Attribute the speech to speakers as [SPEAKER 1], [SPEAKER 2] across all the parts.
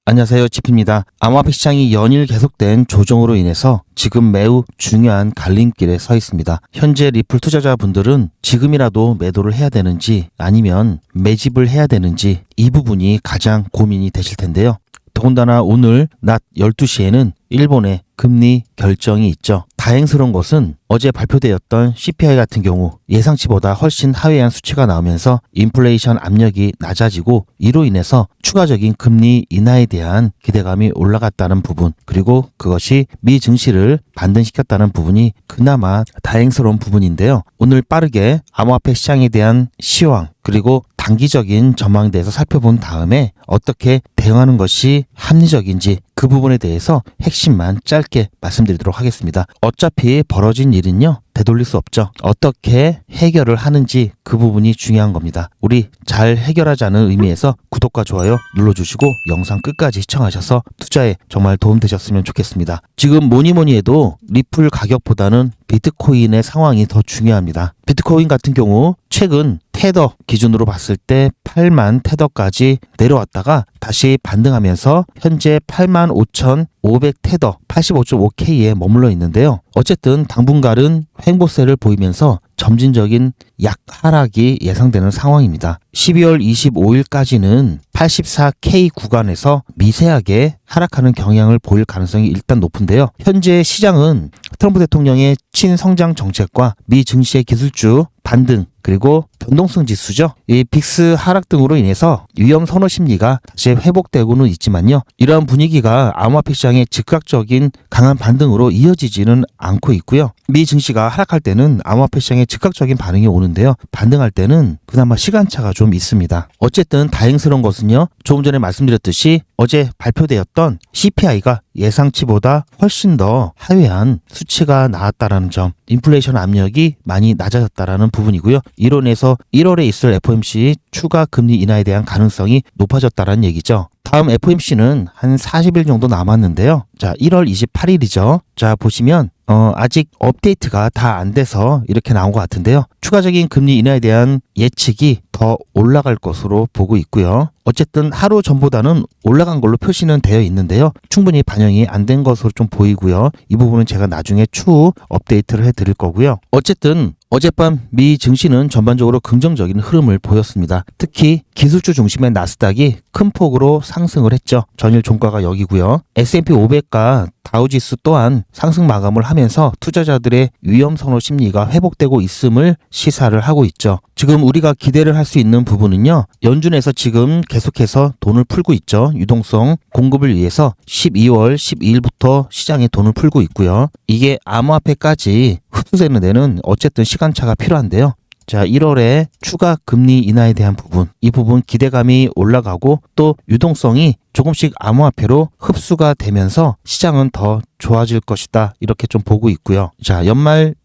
[SPEAKER 1] 안녕하세요. 지피입니다. 암호화폐 시장이 연일 계속된 조정으로 인해서 지금 매우 중요한 갈림길에 서 있습니다. 현재 리플 투자자분들은 지금이라도 매도를 해야 되는지 아니면 매집을 해야 되는지 이 부분이 가장 고민이 되실 텐데요. 더군다나 오늘 낮 12시에는 일본의 금리 결정이 있죠. 다행스러운 것은 어제 발표되었던 CPI 같은 경우 예상치보다 훨씬 하회한 수치가 나오면서 인플레이션 압력이 낮아지고 이로 인해서 추가적인 금리 인하에 대한 기대감이 올라갔다는 부분, 그리고 그것이 미 증시를 반등시켰다는 부분이 그나마 다행스러운 부분인데요. 오늘 빠르게 암호화폐 시장에 대한 시황 그리고 단기적인 전망에 대해서 살펴본 다음에 어떻게 대응하는 것이 합리적인지 그 부분에 대해서 핵심만 짧게 말씀드리도록 하겠습니다. 어차피 벌어진 일은요, 되돌릴 수 없죠. 어떻게 해결을 하는지 그 부분이 중요한 겁니다. 우리 잘 해결하자는 의미에서 구독과 좋아요 눌러주시고 영상 끝까지 시청하셔서 투자에 정말 도움되셨으면 좋겠습니다. 지금 뭐니 해도 리플 가격보다는 비트코인의 상황이 더 중요합니다. 비트코인 같은 경우 최근 테더 기준으로 봤을 때 8만 테더까지 내려왔다가 다시 반등하면서 현재 85,500 테더 85.5K에 머물러 있는데요. 어쨌든 당분간은 횡보세를 보이면서 점진적인 약하락이 예상되는 상황입니다. 12월 25일까지는 84K 구간에서 미세하게 하락하는 경향을 보일 가능성이 일단 높은데요. 현재 시장은 트럼프 대통령의 친성장 정책과 미 증시의 기술주 반등 그리고 변동성 지수죠. 이 빅스 하락 등으로 인해서 위험 선호 심리가 다시 회복되고는 있지만요. 이러한 분위기가 암호화폐 시장의 즉각적인 강한 반등으로 이어지지는 않고 있고요. 미 증시가 하락할 때는 암호화폐 시장에 즉각적인 반응이 오는데요. 반등할 때는 그나마 시간차가 좀 있습니다. 어쨌든 다행스러운 것은요. 조금 전에 말씀드렸듯이 어제 발표되었던 CPI가 예상치보다 훨씬 더 하회한 수치가 나왔다라는 점, 인플레이션 압력이 많이 낮아졌다라는 부분이고요. 이로 인해서 1월에 있을 FOMC 추가 금리 인하에 대한 가능성이 높아졌다라는 얘기죠. 다음 FOMC는 한 40일 정도 남았는데요. 자, 1월 28일이죠. 자, 보시면 아직 업데이트가 다 안 돼서 이렇게 나온 것 같은데요. 추가적인 금리 인하에 대한 예측이 더 올라갈 것으로 보고 있고요. 어쨌든 하루 전보다는 올라간 걸로 표시는 되어 있는데요. 충분히 반영이 안 된 것으로 좀 보이고요. 이 부분은 제가 나중에 추후 업데이트를 해드릴 거고요. 어쨌든 어젯밤 미 증시는 전반적으로 긍정적인 흐름을 보였습니다. 특히 기술주 중심의 나스닥이 큰 폭으로 상승을 했죠. 전일 종가가 여기고요. S&P 500과 다우지수 또한 상승 마감을 하면서 투자자들의 위험 선호 심리가 회복되고 있음을 시사를 하고 있죠. 지금 우리가 기대를 할 수 있는 부분은요. 연준에서 지금 계속해서 돈을 풀고 있죠. 유동성 공급을 위해서 12월 12일부터 시장에 돈을 풀고 있고요. 이게 암호화폐까지 흡수되는 데는 어쨌든 시간차가 필요한데요. 자, 1월에 추가 금리 인하에 대한 부분, 이 부분 기대감이 올라가고 또 유동성이 조금씩 암호화폐로 흡수가 되면서 시장은 더 좋아질 것이다. 이렇게 좀 보고 있고요. 자,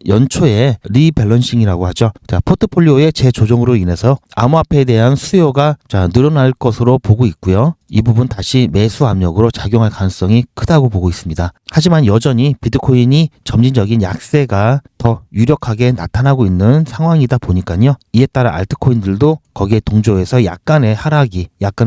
[SPEAKER 1] 연초에 리밸런싱이라고 하죠. 자, 포트폴리오의 재조정으로 인해서 암호화폐에 대한 수요가 늘어날 것으로 보고 있고요. 이 부분 다시 매수 압력으로 작용할 가능성이 크다고 보고 있습니다. 하지만 여전히 비트코인이 점진적인 약세가 더 유력하게 나타나고 있는 상황이다 보니까요. 이에 따라 알트코인들도 거기에 동조해서 약간의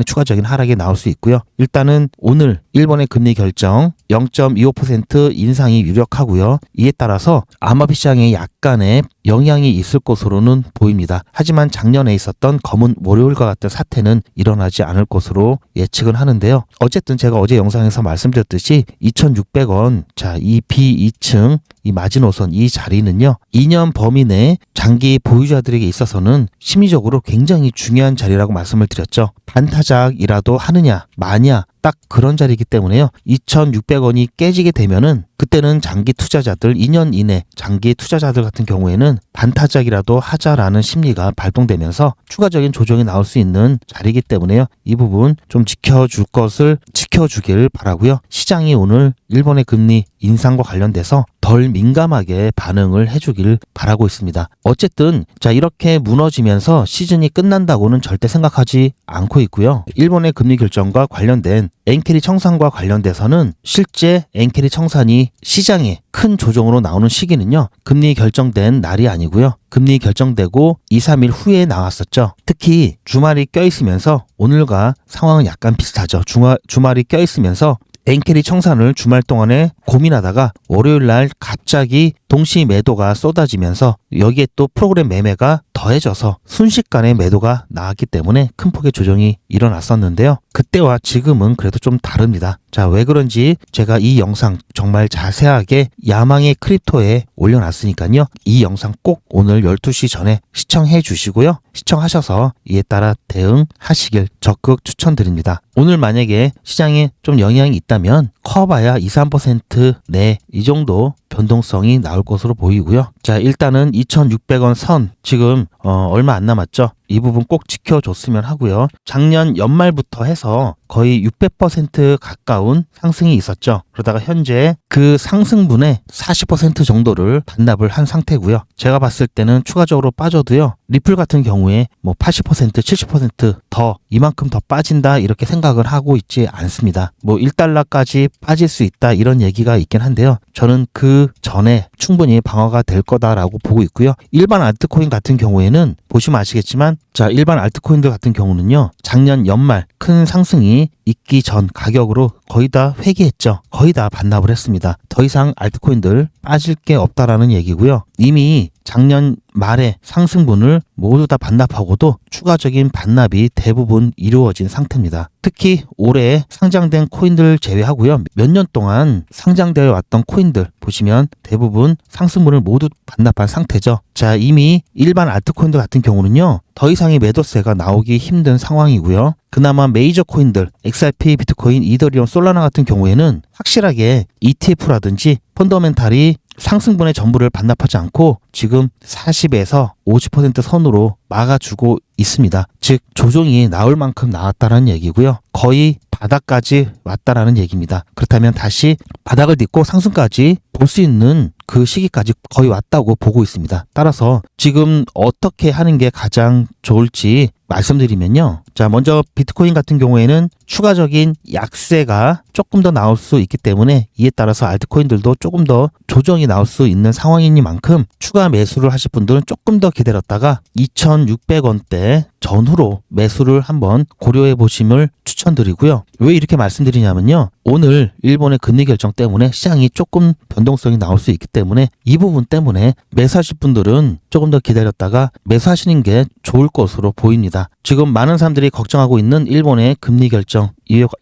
[SPEAKER 1] 추가적인 하락이 나올 수 있고요. 일단은 오늘 일본의 금리 결정 0.25% 인상이 유력하고요. 이에 따라서 암호화폐 시장에 약간의 영향이 있을 것으로는 보입니다. 하지만 작년에 있었던 검은 월요일과 같은 사태는 일어나지 않을 것으로 예측은 하는데요. 어쨌든 제가 어제 영상에서 말씀드렸듯이 2,600원, 자, 이 B2층, 이 마지노선, 이 자리는요, 2년 범위 내 장기 보유자들에게 있어서는 심리적으로 굉장히 중요한 자리라고 말씀을 드렸죠. 반타작이라도 하느냐, 마냐, 딱 그런 자리이기 때문에요. 2,600원이 깨지게 되면은 그때는 장기 투자자들 2년 이내 장기 투자자들 같은 경우에는 반타작이라도 하자라는 심리가 발동되면서 추가적인 조정이 나올 수 있는 자리이기 때문에요. 이 부분 좀 지켜주길 바라고요. 시장이 오늘 일본의 금리 인상과 관련돼서 덜 민감하게 반응을 해주길 바라고 있습니다. 어쨌든 자, 이렇게 무너지면서 시즌이 끝난다고는 절대 생각하지 않고 있고요. 일본의 금리 결정과 관련된 엔캐리 청산과 관련돼서는 실제 엔캐리 청산이 시장에 큰 조정으로 나오는 시기는요, 금리 결정된 날이 아니고요. 금리 결정되고 2, 3일 후에 나왔었죠. 특히 주말이 껴있으면서 오늘과 상황은 약간 비슷하죠. 주말이 껴있으면서 엔캐리 청산을 주말 동안에 고민하다가 월요일 날 갑자기 동시 매도가 쏟아지면서 여기에 또 프로그램 매매가 더해져서 순식간에 매도가 나왔기 때문에 큰 폭의 조정이 일어났었는데요. 그때와 지금은 그래도 좀 다릅니다. 자, 왜 그런지 제가 이 영상 정말 자세하게 야망의 크립토에 올려놨으니까요. 이 영상 꼭 오늘 12시 전에 시청해 주시고요. 시청하셔서 이에 따라 대응하시길 적극 추천드립니다. 오늘 만약에 시장에 좀 영향이 있다면 커봐야 2, 3% 내 이 정도 변동성이 나올 것으로 보이고요. 자, 일단은 2,600원 선 지금 얼마 안 남았죠. 이 부분 꼭 지켜줬으면 하고요. 작년 연말부터 해서 거의 600% 가까운 상승이 있었죠. 그러다가 현재 그 상승분의 40% 정도를 반납을 한 상태고요. 제가 봤을 때는 추가적으로 빠져도요. 리플 같은 경우에 뭐 80%, 70% 이만큼 더 빠진다 이렇게 생각을 하고 있지 않습니다. 뭐 1달러까지 빠질 수 있다 이런 얘기가 있긴 한데요. 저는 그 전에 충분히 방어가 될 거다라고 보고 있고요. 일반 알트코인 같은 경우에는 보시면 아시겠지만 자, 일반 알트코인들 같은 경우는요. 작년 연말 큰 상승이 있기 전 가격으로 거의 다 회귀했죠. 거의 다 반납을 했습니다. 더 이상 알트코인들 빠질 게 없다라는 얘기고요. 이미 작년 말에 상승분을 모두 다 반납하고도 추가적인 반납이 대부분 이루어진 상태입니다. 특히 올해 상장된 코인들 제외하고요. 몇 년 동안 상장되어 왔던 코인들 보시면 대부분 상승분을 모두 반납한 상태죠. 자, 이미 일반 알트코인들 같은 경우는요. 더 이상의 매도세가 나오기 힘든 상황이고요. 그나마 메이저 코인들, XRP, 비트코인, 이더리움, 솔라나 같은 경우에는 확실하게 ETF라든지 펀더멘탈이 상승분의 전부를 반납하지 않고 지금 40에서 50% 선으로 막아주고 있습니다. 즉 조정이 나올 만큼 나왔다는 얘기고요. 거의 바닥까지 왔다라는 얘기입니다. 그렇다면 다시 바닥을 딛고 상승까지 볼 수 있는 그 시기까지 거의 왔다고 보고 있습니다. 따라서 지금 어떻게 하는 게 가장 좋을지 말씀드리면요. 자, 먼저 비트코인 같은 경우에는 추가적인 약세가 조금 더 나올 수 있기 때문에 이에 따라서 알트코인들도 조금 더 조정이 나올 수 있는 상황이니만큼 추가 매수를 하실 분들은 조금 더 기다렸다가 2,600원대 전후로 매수를 한번 고려해 보심을 추천드리고요. 왜 이렇게 말씀드리냐면요. 오늘 일본의 금리 결정 때문에 시장이 조금 변동성이 나올 수 있기 때문에 이 부분 때문에 매수하실 분들은 조금 더 기다렸다가 매수하시는 게 좋을 것으로 보입니다. 지금 많은 사람들이 걱정하고 있는 일본의 금리 결정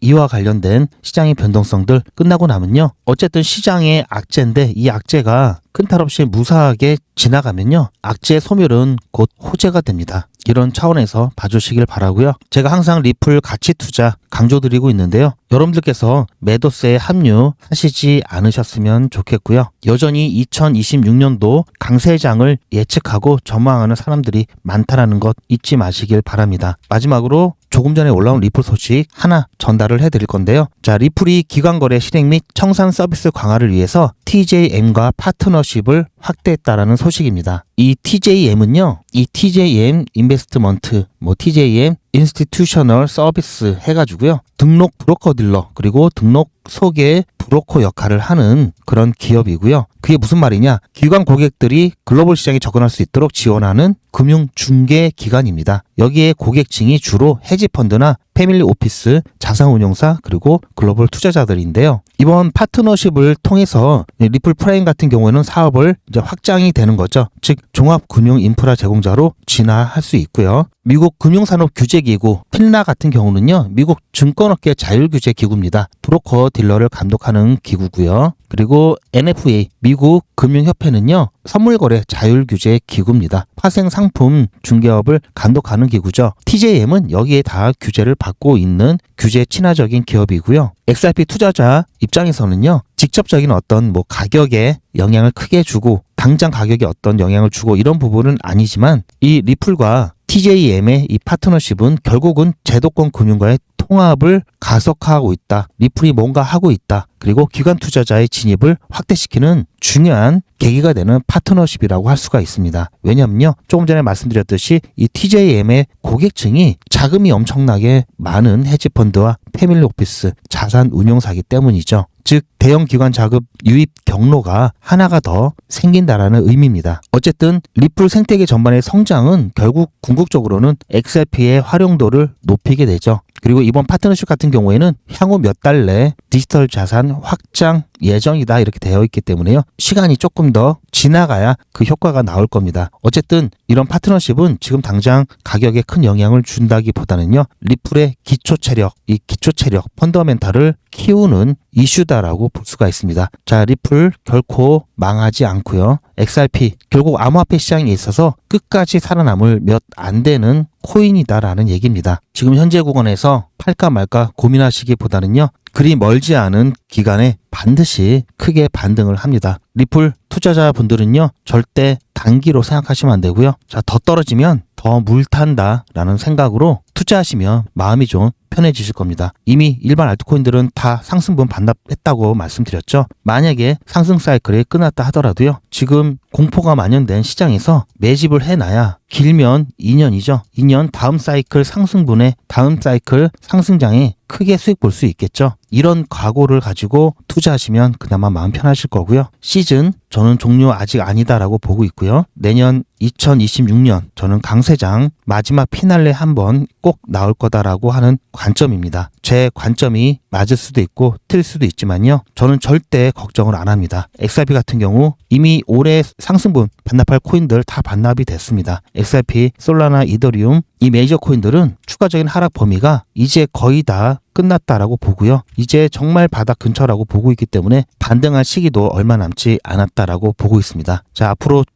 [SPEAKER 1] 이와 관련된 시장의 변동성들 끝나고 나면요. 어쨌든 시장의 악재인데 이 악재가 큰 탈 없이 무사하게 지나가면요. 악재의 소멸은 곧 호재가 됩니다. 이런 차원에서 봐주시길 바라고요. 제가 항상 리플 가치 투자 강조드리고 있는데요. 여러분들께서 매도세에 합류하시지 않으셨으면 좋겠고요. 여전히 2026년도 강세장을 예측하고 전망하는 사람들이 많다라는 것 잊지 마시길 바랍니다. 마지막으로 조금 전에 올라온 리플 소식 하나 전달을 해드릴 건데요. 자, 리플이 기관거래 실행 및 청산 서비스 강화를 위해서 TJM과 파트너십을 확대했다라는 소식입니다. 이 TJM은요, 이 TJM 인베스트먼트, TJM 인스티튜셔널 서비스 해가지고요. 등록 브로커 딜러 그리고 등록 소개 브로커 역할을 하는 그런 기업이고요. 그게 무슨 말이냐? 기관 고객들이 글로벌 시장에 접근할 수 있도록 지원하는 금융 중개 기관입니다. 여기에 고객층이 주로 헤지펀드나 패밀리 오피스, 자산운용사 그리고 글로벌 투자자들인데요. 이번 파트너십을 통해서 리플 프라임 같은 경우에는 사업을 이제 확장이 되는 거죠. 즉 종합금융 인프라 제공자로 진화할 수 있고요. 미국 금융산업규제기구 필나 같은 경우는요. 미국 증권업계 자율규제기구입니다. 브로커 딜러를 감독하는 기구고요. 그리고 NFA 미국 금융협회는요. 선물거래 자율규제 기구입니다. 파생상품 중개업을 감독하는 기구죠. TJM은 여기에 다 규제를 받고 있는 규제 친화적인 기업이고요. XRP 투자자 입장에서는요. 직접적인 어떤 가격에 영향을 크게 주고 당장 가격에 어떤 영향을 주고 이런 부분은 아니지만 이 리플과 TJM의 이 파트너십은 결국은 제도권 금융과의 통합을 가속화하고 있다. 리플이 뭔가 하고 있다. 그리고 기관 투자자의 진입을 확대시키는 중요한 계기가 되는 파트너십이라고 할 수가 있습니다. 왜냐면요, 조금 전에 말씀드렸듯이 이 TJM의 고객층이 자금이 엄청나게 많은 헤지펀드와 패밀리 오피스, 자산 운용사기 때문이죠. 즉 대형 기관 자금 유입 경로가 하나가 더 생긴다라는 의미입니다. 어쨌든 리플 생태계 전반의 성장은 결국 궁극적으로는 XRP의 활용도를 높이게 되죠. 그리고 이번 파트너십 같은 경우에는 향후 몇 달 내 디지털 자산 확장 예정이다 이렇게 되어 있기 때문에요. 시간이 조금 더 지나가야 그 효과가 나올 겁니다. 어쨌든 이런 파트너십은 지금 당장 가격에 큰 영향을 준다기보다는요. 리플의 기초 체력, 이 기초 체력 펀더멘탈을 키우는 이슈다라고 볼 수가 있습니다. 자, 리플 결코 망하지 않고요. XRP 결국 암호화폐 시장에 있어서 끝까지 살아남을 몇 안 되는 코인이다라는 얘기입니다. 지금 현재 구간에서 팔까 말까 고민하시기보다는요. 그리 멀지 않은 기간에 반드시 크게 반등을 합니다. 리플 투자자분들은요. 절대 단기로 생각하시면 안 되고요. 자, 더 떨어지면 더 물탄다라는 생각으로 투자하시면 마음이 좀 편해지실 겁니다. 이미 일반 알트코인들은 다 상승분 반납했다고 말씀드렸죠. 만약에 상승 사이클이 끝났다 하더라도요. 지금 공포가 만연된 시장에서 매집을 해놔야 길면 2년이죠. 2년 다음 사이클 상승분에 다음 사이클 상승장에 크게 수익 볼 수 있겠죠. 이런 각오를 가지고 투자하시면 그나마 마음 편하실 거고요. 시즌 저는 종료 아직 아니다라고 보고 있고요. 내년 2026년 저는 강세장 마지막 피날레 한번 꼭 나올 거다라고 하는 관점입니다. 제 관점이 맞을 수도 있고 틀릴 수도 있지만요. 저는 절대 걱정을 안 합니다. XRP 같은 경우 이미 올해 상승분 반납할 코인들 다 반납이 됐습니다. XRP, 솔라나, 이더리움 이 메이저 코인들은 추가적인 하락 범위가 이제 거의 다 끝났다라고 보고요. 이제 정말 바닥 근처라고 보고 있기 때문에 반등할 시기도 얼마 남지 않았다라고 보고 있습니다. 자,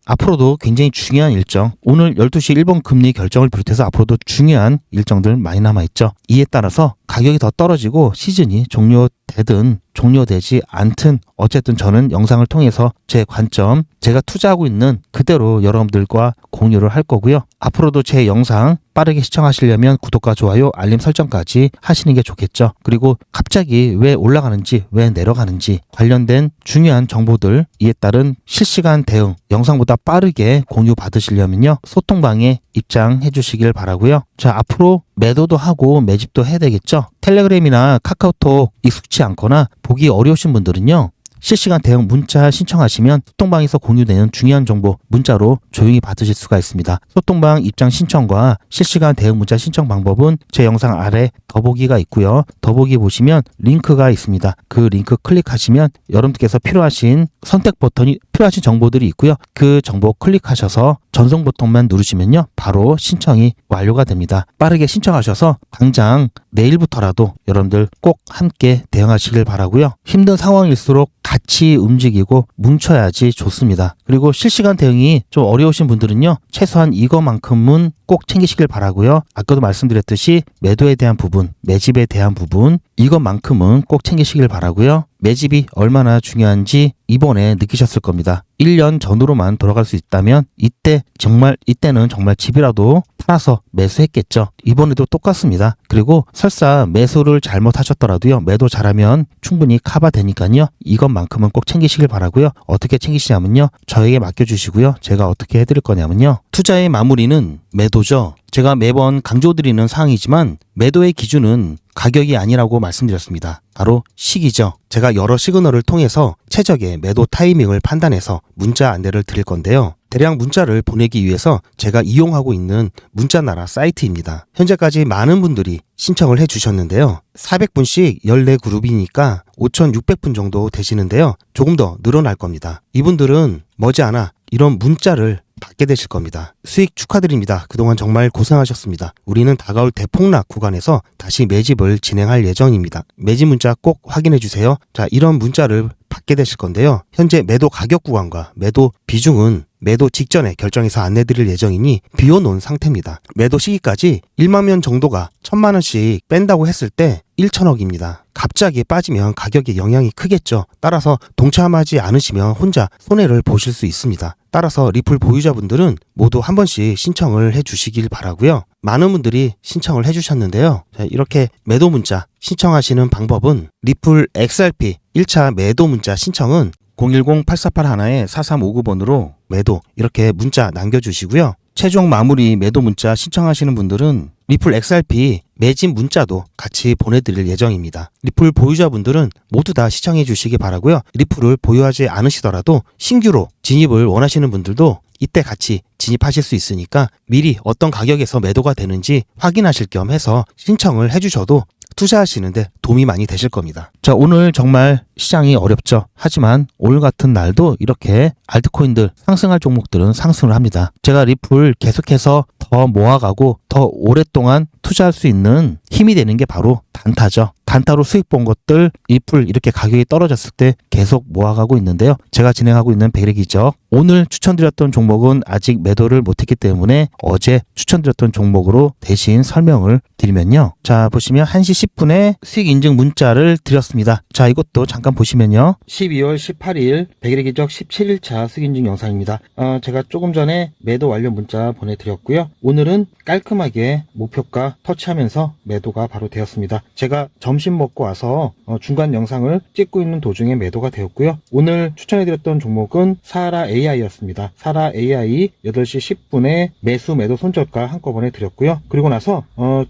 [SPEAKER 1] 앞으로도 굉장히 중요한 일정, 오늘 12시 일본 금리 결정을 비롯해서 앞으로도 중요한 일정들 많이 남아있죠. 이에 따라서 가격이 더 떨어지고 시즌이 종료되든 종료되지 않든 어쨌든 저는 영상을 통해서 제 관점, 제가 투자하고 있는 그대로 여러분들과 공유를 할 거고요. 앞으로도 제 영상 빠르게 시청하시려면 구독과 좋아요, 알림 설정까지 하시는 게 좋겠죠. 그리고 갑자기 왜 올라가는지, 왜 내려가는지 관련된 중요한 정보들, 이에 따른 실시간 대응 영상보다 빠르게 공유 받으시려면요. 소통방에 입장해 주시길 바라고요. 자, 앞으로 매도도 하고 매집도 해야 되겠죠. 텔레그램이나 카카오톡 익숙치 않거나 보기 어려우신 분들은요. 실시간 대응 문자 신청하시면 소통방에서 공유되는 중요한 정보 문자로 조용히 받으실 수가 있습니다. 소통방 입장 신청과 실시간 대응 문자 신청 방법은 제 영상 아래 더보기가 있고요. 더보기 보시면 링크가 있습니다. 그 링크 클릭하시면 여러분들께서 필요하신 선택 버튼이 필요하신 정보들이 있고요. 그 정보 클릭하셔서 전송 버튼만 누르시면요. 바로 신청이 완료가 됩니다. 빠르게 신청하셔서 당장 내일부터라도 여러분들 꼭 함께 대응하시길 바라고요. 힘든 상황일수록 같이 움직이고 뭉쳐야지 좋습니다. 그리고 실시간 대응이 좀 어려우신 분들은요. 최소한 이거만큼은 꼭 챙기시길 바라고요. 아까도 말씀드렸듯이 매도에 대한 부분, 매집에 대한 부분 이것만큼은 꼭 챙기시길 바라고요. 매집이 얼마나 중요한지 이번에 느끼셨을 겁니다. 1년 전으로만 돌아갈 수 있다면 이때는 정말 집이라도 팔아서 매수했겠죠. 이번에도 똑같습니다. 그리고 설사 매수를 잘못하셨더라도요. 매도 잘하면 충분히 커버되니까요. 이것만큼은 꼭 챙기시길 바라고요. 어떻게 챙기시냐면요. 저에게 맡겨주시고요. 제가 어떻게 해드릴 거냐면요. 투자의 마무리는 매도죠. 제가 매번 강조드리는 사항이지만 매도의 기준은 가격이 아니라고 말씀드렸습니다. 바로 시기죠. 제가 여러 시그널을 통해서 최적의 매도 타이밍을 판단해서 문자 안내를 드릴 건데요. 대량 문자를 보내기 위해서 제가 이용하고 있는 문자나라 사이트입니다. 현재까지 많은 분들이 신청을 해주셨는데요. 400분씩 14그룹이니까 5,600분 정도 되시는데요. 조금 더 늘어날 겁니다. 이분들은 머지않아 이런 문자를 받게 되실 겁니다. 수익 축하드립니다. 그동안 정말 고생하셨습니다. 우리는 다가올 대폭락 구간에서 다시 매집을 진행할 예정입니다. 매집 문자 꼭 확인해 주세요. 자, 이런 문자를 받게 되실 건데요. 현재 매도 가격 구간과 매도 비중은
[SPEAKER 2] 매도 직전에 결정해서 안내드릴 예정이니 비워놓은 상태입니다. 매도 시기까지 1만 원 정도가 1,000만 원씩 뺀다고 했을 때 1천억입니다. 갑자기 빠지면 가격에 영향이 크겠죠. 따라서 동참하지 않으시면 혼자 손해를 보실 수 있습니다. 따라서 리플 보유자분들은 모두 한 번씩 신청을 해주시길 바라고요. 많은 분들이 신청을 해주셨는데요. 자, 이렇게 매도 문자 신청하시는 방법은 리플 XRP 1차 매도 문자 신청은 010-8481-4359번으로 매도 이렇게 문자 남겨주시고요. 최종 마무리 매도 문자 신청하시는 분들은 리플 XRP 매집 문자도 같이 보내드릴 예정입니다. 리플 보유자분들은 모두 다 시청해 주시기 바라고요. 리플을 보유하지 않으시더라도 신규로 진입을 원하시는 분들도 이때 같이 진입하실 수 있으니까 미리 어떤 가격에서 매도가 되는지 확인하실 겸 해서 신청을 해주셔도 투자하시는데 도움이 많이 되실 겁니다. 자, 오늘 정말 시장이 어렵죠. 하지만 오늘 같은 날도 이렇게 알트코인들 상승할 종목들은 상승을 합니다. 제가 리플 계속해서 더 모아가고 더 오랫동안 투자할 수 있는 힘이 되는 게 바로 단타죠. 단타로 수익 본 것들 리플 이렇게 가격이 떨어졌을 때 계속 모아가고 있는데요. 제가 진행하고 있는 백일기적 오늘 추천드렸던 종목은 아직 매도를 못했기 때문에 어제 추천드렸던 종목으로 대신 설명을 드리면요. 자, 보시면 1시 10분에 수익 인증 문자를 드렸습니다. 자, 이것도 잠깐 보시면요. 12월 18일 백일기적 17일차 수익 인증 영상입니다. 제가 조금 전에 매도 완료 문자 보내드렸고요. 오늘은 깔끔하게 목표가 터치하면서 매도가 바로 되었습니다. 제가 점심 먹고 와서 중간 영상을 찍고 있는 도중에 매도가 되었고요. 오늘 추천해드렸던 종목은 사하라 AI였습니다. 사하라 AI 8시 10분에 매수 매도 손절가 한꺼번에 드렸고요. 그리고 나서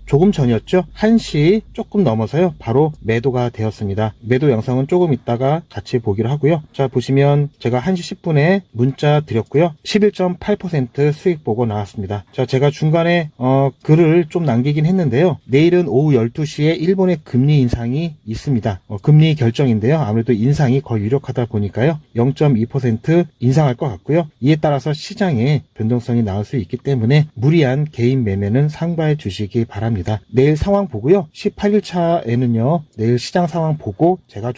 [SPEAKER 2] 조금 전이었죠. 1시 조금 넘어서요. 바로 매도가 되었습니다. 매도 영상은 조금 있다가 같이 보기로 하고요. 자, 보시면 제가 1시 10분에 문자 드렸고요. 11.8% 수익 보고 나왔습니다. 자, 제가 중간에 글을 좀 남기긴 했는데요. 내일은 오후 12시에 일본의 금리 인상이 있습니다. 금리 결정인데요. 아무래도 인상이 거의 유력하다 보니까요. 0.2% 인상할 것 같고요. 이에 따라서 시장에 변동성이 나올 수 있기 때문에 무리한 개인 매매는 상바해 주시기 바랍니다. 내일 상황 보고요. 18일차에는요. 내일 시장 상황 보고 제가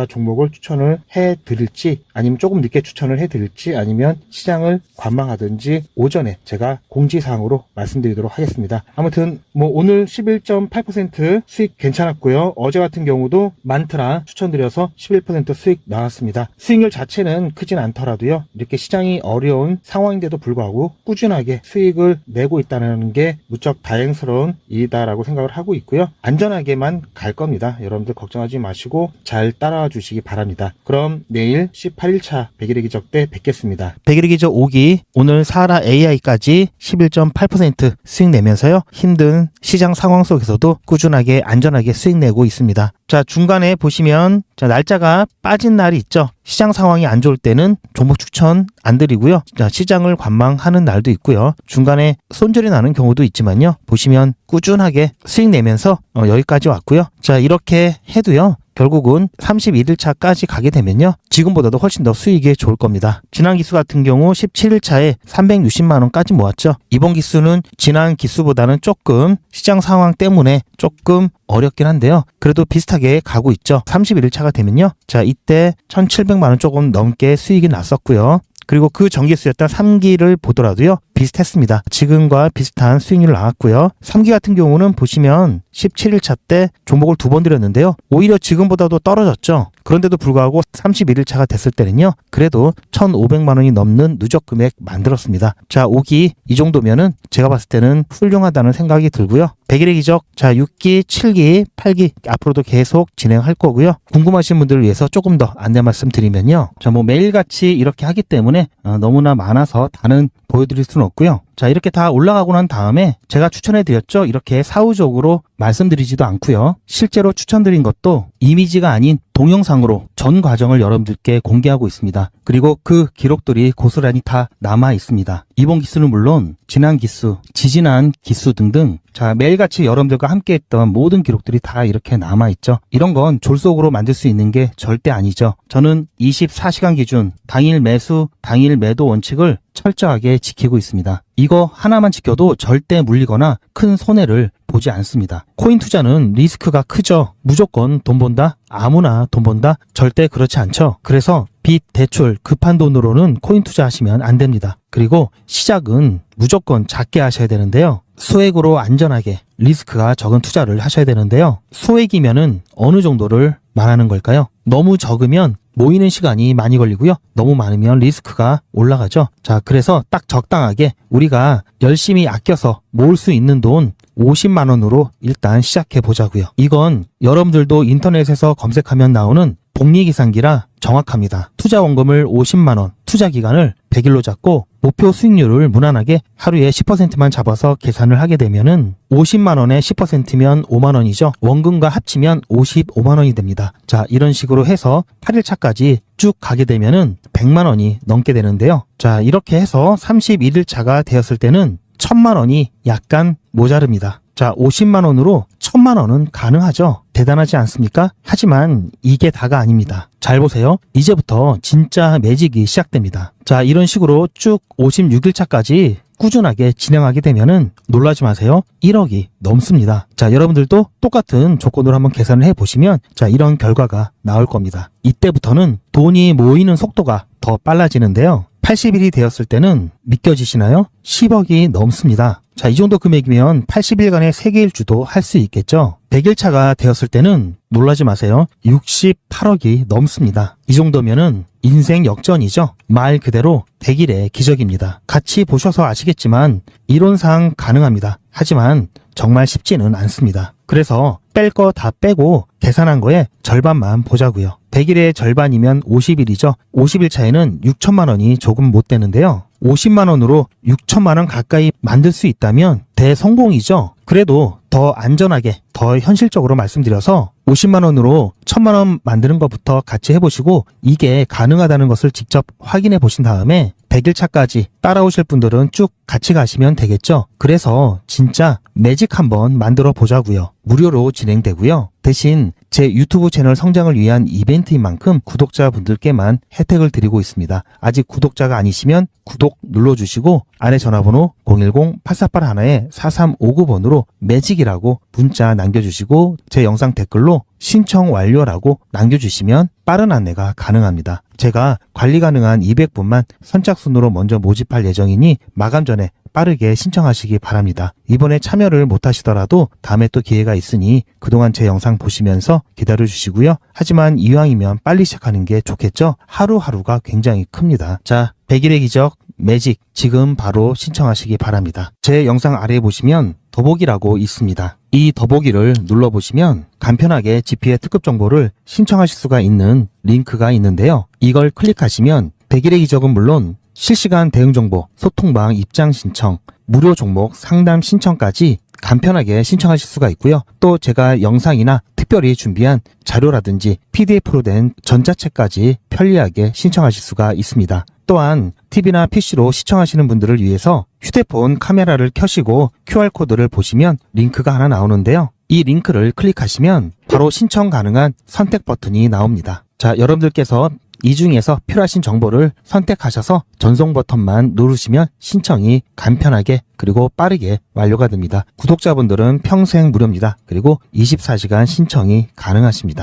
[SPEAKER 2] 종목을 추천을 해드릴지 아니면 조금 늦게 추천을 해드릴지 아니면 시장을 관망하든지 오전에 제가 공지사항으로 말씀드리도록 하겠습니다. 아무튼 오늘 11.8% 수익 괜찮았고요. 어제 같은 경우도 만트라 추천드려서 11% 수익 나왔습니다. 수익률 자체는 크진 않더라도요. 이렇게 시장이 어려운 상황인데도 불구하고 꾸준하게 수익을 내고 있다는 게 무척 다행스러운 일이다라고 생각을 하고 있고요. 안전하게만 갈 겁니다. 여러분들 걱정하지 마시고 잘 따라와 주시기 바랍니다. 그럼 내일 18일차 백일의 기적 때 뵙겠습니다. 백일의 기적 5기 오늘 사하라 AI까지 11.8% 수익 내면서요. 힘든 시장 상황 속에서도 꾸준하게 안전하게 수익 내고 있습니다. 자, 중간에 보시면 날짜가 빠진 날이 있죠. 시장 상황이 안 좋을 때는 종목 추천 안 드리고요. 자, 시장을 관망하는 날도 있고요. 중간에 손절이 나는 경우도 있지만요. 보시면 꾸준하게 수익 내면서 여기까지 왔고요. 자, 이렇게 해도요. 결국은 31일차까지 가게 되면요. 지금보다도 훨씬 더 수익이 좋을 겁니다. 지난 기수 같은 경우 17일차에 360만원까지 모았죠. 이번 기수는 지난 기수보다는 조금 시장 상황 때문에 조금 어렵긴 한데요. 그래도 비슷하게 가고 있죠. 31일차가 되면요. 자, 이때 1700만원 조금 넘게 수익이 났었고요. 그리고 그 전기수였던 3기를 보더라도요. 비슷했습니다. 지금과 비슷한 수익률을 나왔고요. 3기 같은 경우는 보시면 17일차 때 종목을 2번 드렸는데요. 오히려 지금보다도 떨어졌죠. 그런데도 불구하고 31일차가 됐을 때는요. 그래도 1,500만원이 넘는 누적 금액 만들었습니다. 자, 5기 이 정도면은 제가 봤을 때는 훌륭하다는 생각이 들고요. 100일의 기적, 자 6기, 7기, 8기 앞으로도 계속 진행할 거고요. 궁금하신 분들을 위해서 조금 더 안내 말씀드리면요. 자, 매일같이 이렇게 하기 때문에 너무나 많아서 다는 보여드릴 수는 없고요. 자, 이렇게 다 올라가고 난 다음에 제가 추천해드렸죠. 이렇게 사후적으로 말씀드리지도 않고요. 실제로 추천드린 것도 이미지가 아닌 동영상으로 전 과정을 여러분들께 공개하고 있습니다. 그리고 그 기록들이 고스란히 다 남아 있습니다. 이번 기수는 물론 지난 기수, 지지난 기수 등등 자, 매일같이 여러분들과 함께했던 모든 기록들이 다 이렇게 남아있죠. 이런 건 졸속으로 만들 수 있는 게 절대 아니죠. 저는 24시간 기준 당일 매수, 당일 매도 원칙을 철저하게 지키고 있습니다. 이거 하나만 지켜도 절대 물리거나 큰 손해를 보지 않습니다. 코인 투자는 리스크가 크죠. 무조건 돈 번다? 아무나 돈 번다? 절대 그렇지 않죠. 그래서 빚, 대출, 급한 돈으로는 코인 투자하시면 안 됩니다. 그리고 시작은 무조건 작게 하셔야 되는데요. 소액으로 안전하게 리스크가 적은 투자를 하셔야 되는데요. 소액이면은 어느 정도를 말하는 걸까요? 너무 적으면 모이는 시간이 많이 걸리고요. 너무 많으면 리스크가 올라가죠. 자, 그래서 딱 적당하게 우리가 열심히 아껴서 모을 수 있는 돈 50만 원으로 일단 시작해 보자고요. 이건 여러분들도 인터넷에서 검색하면 나오는 복리계산기라 정확합니다. 투자 원금을 50만 원, 투자 기간을 100일로 잡고 목표 수익률을 무난하게 하루에 10%만 잡아서 계산을 하게 되면은 50만 원에 10%면 5만 원이죠. 원금과 합치면 55만 원이 됩니다. 자, 이런 식으로 해서 8일 차까지 쭉 가게 되면은 100만 원이 넘게 되는데요. 자, 이렇게 해서 31일 차가 되었을 때는 1000만 원이 약간 모자릅니다. 자, 50만 원으로 1000만 원은 가능하죠. 대단하지 않습니까? 하지만 이게 다가 아닙니다. 잘 보세요. 이제부터 진짜 매직이 시작됩니다. 자, 이런 식으로 쭉 56일 차까지 꾸준하게 진행하게 되면은 놀라지 마세요. 1억이 넘습니다. 자, 여러분들도 똑같은 조건으로 한번 계산을 해보시면 자, 이런 결과가 나올 겁니다. 이때부터는 돈이 모이는 속도가 더 빨라지는데요. 80일이 되었을 때는 믿겨지시나요? 10억이 넘습니다. 자, 이 정도 금액이면 80일간의 세계일주도 할 수 있겠죠. 100일 차가 되었을 때는 놀라지 마세요. 68억이 넘습니다. 이 정도면은 인생 역전이죠. 말 그대로 100일의 기적입니다. 같이 보셔서 아시겠지만 이론상 가능합니다. 하지만 정말 쉽지는 않습니다. 그래서 뺄 거 다 빼고 계산한 거에 절반만 보자고요. 100일의 절반이면 50일이죠. 50일 차에는 6천만 원이 조금 못 되는데요. 50만 원으로 6천만 원 가까이 만들 수 있다면 대성공이죠. 그래도 더 안전하게, 더 현실적으로 말씀드려서 50만 원으로 1000만 원 만드는 것부터 같이 해보시고 이게 가능하다는 것을 직접 확인해 보신 다음에 100일 차까지 따라오실 분들은 쭉 같이 가시면 되겠죠. 그래서 진짜 매직 한번 만들어 보자고요. 무료로 진행되고요. 대신 제 유튜브 채널 성장을 위한 이벤트인 만큼 구독자분들께만 혜택을 드리고 있습니다. 아직 구독자가 아니시면 구독 눌러주시고 아래 전화번호 010-8481-4359번으로 매직이라고 문자 남겨주시고 제 영상 댓글로 신청 완료라고 남겨주시면 빠른 안내가 가능합니다. 제가 관리 가능한 200분만 선착순으로 먼저 모집할 예정이니 마감 전에 빠르게 신청하시기 바랍니다. 이번에 참여를 못하시더라도 다음에 또 기회가 있으니 그동안 제 영상 보시면서 기다려주시고요. 하지만 이왕이면 빨리 시작하는 게 좋겠죠? 하루하루가 굉장히 큽니다. 자, 100일의 기적 매직 지금 바로 신청하시기 바랍니다. 제 영상 아래에 보시면 더보기라고 있습니다. 이 더보기를 눌러보시면 간편하게 GP의 특급 정보를 신청하실 수가 있는 링크가 있는데요. 이걸 클릭하시면 100일의 기적은 물론 실시간 대응 정보, 소통방 입장 신청, 무료 종목 상담 신청까지 간편하게 신청하실 수가 있고요. 또 제가 영상이나 특별히 준비한 자료라든지 PDF로 된 전자책까지 편리하게 신청하실 수가 있습니다. 또한 TV나 PC로 시청하시는 분들을 위해서 휴대폰 카메라를 켜시고 QR코드를 보시면 링크가 하나 나오는데요. 이 링크를 클릭하시면 바로 신청 가능한 선택 버튼이 나옵니다. 자, 여러분들께서 이 중에서 필요하신 정보를 선택하셔서 전송 버튼만 누르시면 신청이 간편하게 그리고 빠르게 완료가 됩니다. 구독자분들은 평생 무료입니다. 그리고 24시간 신청이 가능하십니다.